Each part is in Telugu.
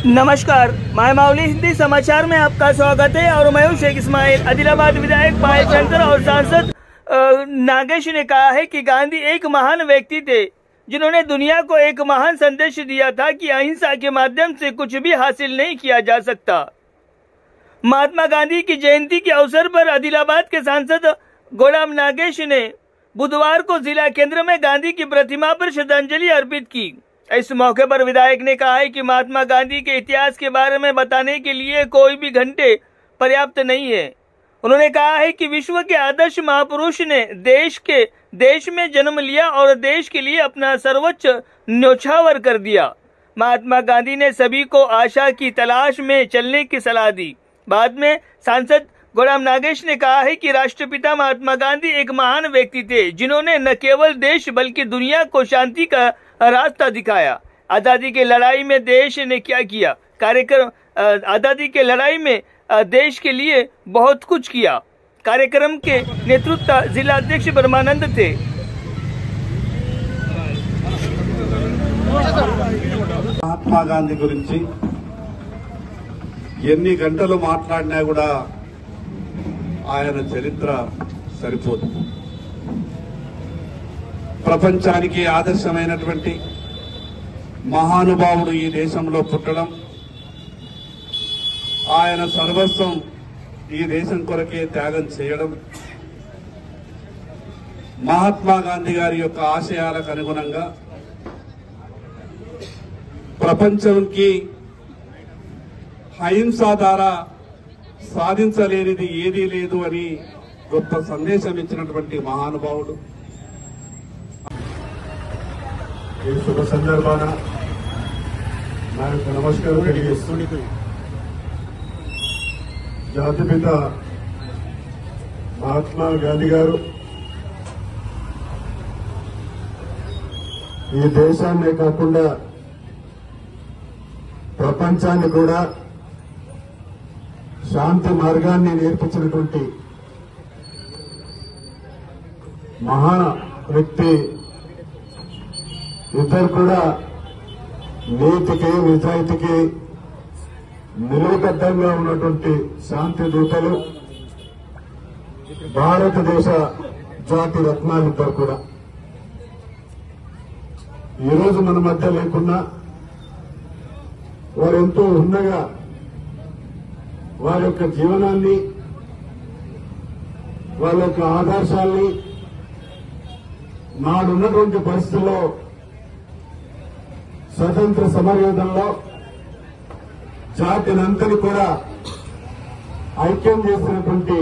नमस्कार, माय माउली हिंदी समाचार में आपका स्वागत है और मैं हूं शेख इस्माइल। आदिलाबाद विधायक पायल शंकर और सांसद नागेश ने कहा है कि गांधी एक महान व्यक्ति थे जिन्होंने दुनिया को एक महान संदेश दिया था कि अहिंसा के माध्यम से कुछ भी हासिल नहीं किया जा सकता। महात्मा गांधी की जयंती के अवसर पर आदिलाबाद के सांसद गुलाम नागेश ने बुधवार को जिला केंद्र में गांधी की प्रतिमा पर श्रद्धांजलि अर्पित की। इस मौके पर विधायक ने कहा है कि महात्मा गांधी के इतिहास के बारे में बताने के लिए कोई भी घंटे पर्याप्त नहीं है। उन्होंने कहा है कि विश्व के आदर्श महापुरुष ने देश में जन्म लिया और देश के लिए अपना सर्वोच्च न्योछावर कर दिया। महात्मा गांधी ने सभी को आशा की तलाश में चलने की सलाह दी। बाद में सांसद गुलाम नागेश ने कहा है कि राष्ट्रपिता महात्मा गांधी एक महान व्यक्ति थे जिन्होंने न केवल देश बल्कि दुनिया को शांति का रास्ता दिखाया। आजादी की लड़ाई में देश ने क्या किया? आजादी के लड़ाई में देश के लिए बहुत कुछ किया। कार्यक्रम के नेतृत्व जिला अध्यक्ष ब्रह्मानंद थे। महात्मा गांधी गुरिंची ఎన్ని గంటలు మాట్లాడినా కూడా ఆయన చరిత్ర సరిపోదు। ప్రపంచానికి ఆదర్శమైనటువంటి మహానుభావుడు ఈ దేశంలో పుట్టడం, ఆయన సర్వస్వం ఈ దేశం కొరకే త్యాగం చేయడం, మహాత్మా గాంధీ గారి యొక్క ఆశయాలకు అనుగుణంగా ప్రపంచానికి అహింస ద్వారా సాధించలేనిది ఏదీ లేదు అని గొప్ప సందేశం ఇచ్చినటువంటి మహానుభావుడు। ఈ శుభ సందర్భాన నాకు నమస్కారం తెలియజేస్తూ జాతిపిత మహాత్మా గాంధీ గారు ఈ దేశాన్నే కాకుండా ప్రపంచాన్ని కూడా శాంతి మార్గాన్ని నేర్పించినటువంటి మహాన్ వ్యక్తి। ఇద్దరు కూడా నీతికి నిజాయితీకి నిలువబద్ధంగా ఉన్నటువంటి శాంతి దూతలు, భారతదేశ జాతి రత్నాలు ఇద్దరు కూడా ఈరోజు మన మధ్య లేకున్నా వారు ఎంతో ఉన్నగా వారి యొక్క జీవనాన్ని, వాళ్ళ యొక్క ఆదర్శాల్ని నాడున్నటువంటి పరిస్థితుల్లో స్వతంత్ర సమరయోధంలో జాతినంతని కూడా ఐక్యం చేసినటువంటి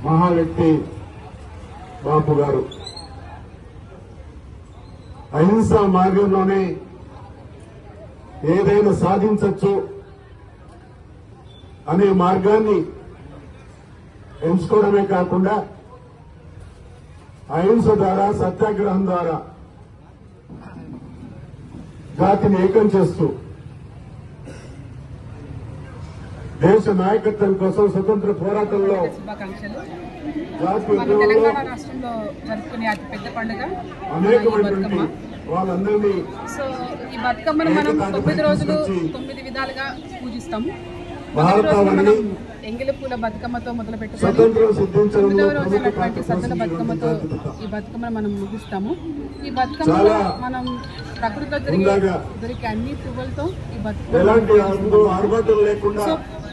మహా వ్యక్తి బాపు గారు। అహింసా మార్గంలోనే ఏదైనా సాధించవచ్చు అనే మార్గాన్ని ఎంచుకోవడమే కాకుండా అహింస ద్వారా, సత్యాగ్రహం ద్వారా జాతిని ఏకం చేస్తూ దేశ నాయకత్వం కోసం స్వతంత్ర పోరాటంలో తెలంగాణ రాష్ట్రంలో జరుపుకునే అతి పెద్ద పండుగ అనేకమైనటువంటి వాళ్ళందరినీ సో ఈ బతుకమ్మను మనం 9 రోజులు 9 విధాలుగా పూజిస్తాము। ఎంగిలి పూల బతుకమ్మతో మొదలు పెట్టుకొని 9వ రోజు ఉన్నటువంటి సద్దల బతుకమ్మతో ఈ బతుకమ్మను మనం ముగిస్తాము। ఈ బతుకమ్మలో మనం ప్రకృతిలో దొరికే అన్ని పువ్వులతో ఈ బతుకమ్మ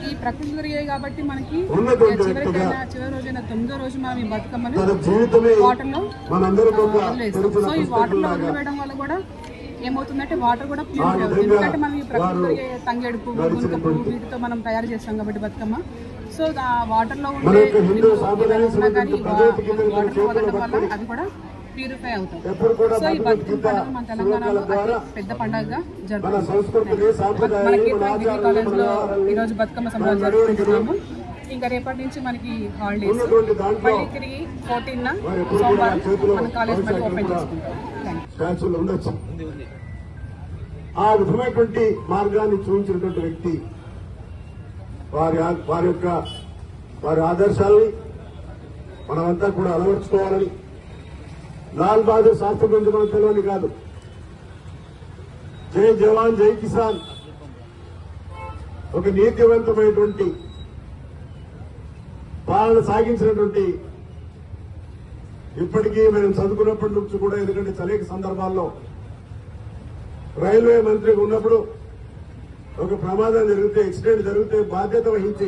ఈ ప్రకృతి దొరికాయి కాబట్టి మనకి చివరి రోజైన 9వ రోజు మనం ఈ బతుకమ్మను వాటర్లో వదిలేస్తాం। సో ఈ వాటర్లో వదిలివేయడం వల్ల కూడా ఏమవుతుందంటే వాటర్ కూడా ప్యూరిఫై అవుతుంది। ఎందుకంటే మనం ఈ ప్రకృతి దొరికే తంగేడు పువ్వు, గునుక పువ్వు వీటితో మనం తయారు చేస్తాం కాబట్టి బతుకమ్మ। సో ఆ వాటర్లో ఉండే ఉన్నా కానీ వాటర్ వదలడం వల్ల అది కూడా ప్యూరిఫై అవుతాం। సో ఈ బతుకమ్మ పండుగ మన తెలంగాణలో అతి పెద్ద పండుగగా జరుపుకుంటున్నాము। మనకి డిగ్రీ కాలేజ్ లో ఈరోజు బతుకమ్మ సంబరాలు జరుపుకుంటున్నాము। ఇంకా రేపటి నుంచి మనకి హాలిడేస్, మళ్ళీ తిరిగి 14న సోమవారం మన కాలేజ్ మళ్ళీ ఓపెన్ చేసుకుంటాం। ఆ విధమైనటువంటి మార్గాన్ని చూపించినటువంటి వ్యక్తి, వారి ఆదర్శాలని మనమంతా కూడా అలవర్చుకోవాలని लाल बहादुर शास्त्री गुరించి మనకు తెలియని కాదు। జై జవాన్ జై కిసాన్ ఒక నీతివంతమైనటువంటి పాలన సాగించినటువంటి ఇప్పటికీ మేము చదువుకున్నప్పటి నుంచి కూడా, ఎందుకంటే అనేక సందర్భాల్లో రైల్వే మంత్రిగా ఉన్నప్పుడు ఒక ప్రమాదం జరిగితే, యాక్సిడెంట్ జరిగితే బాధ్యత వహించి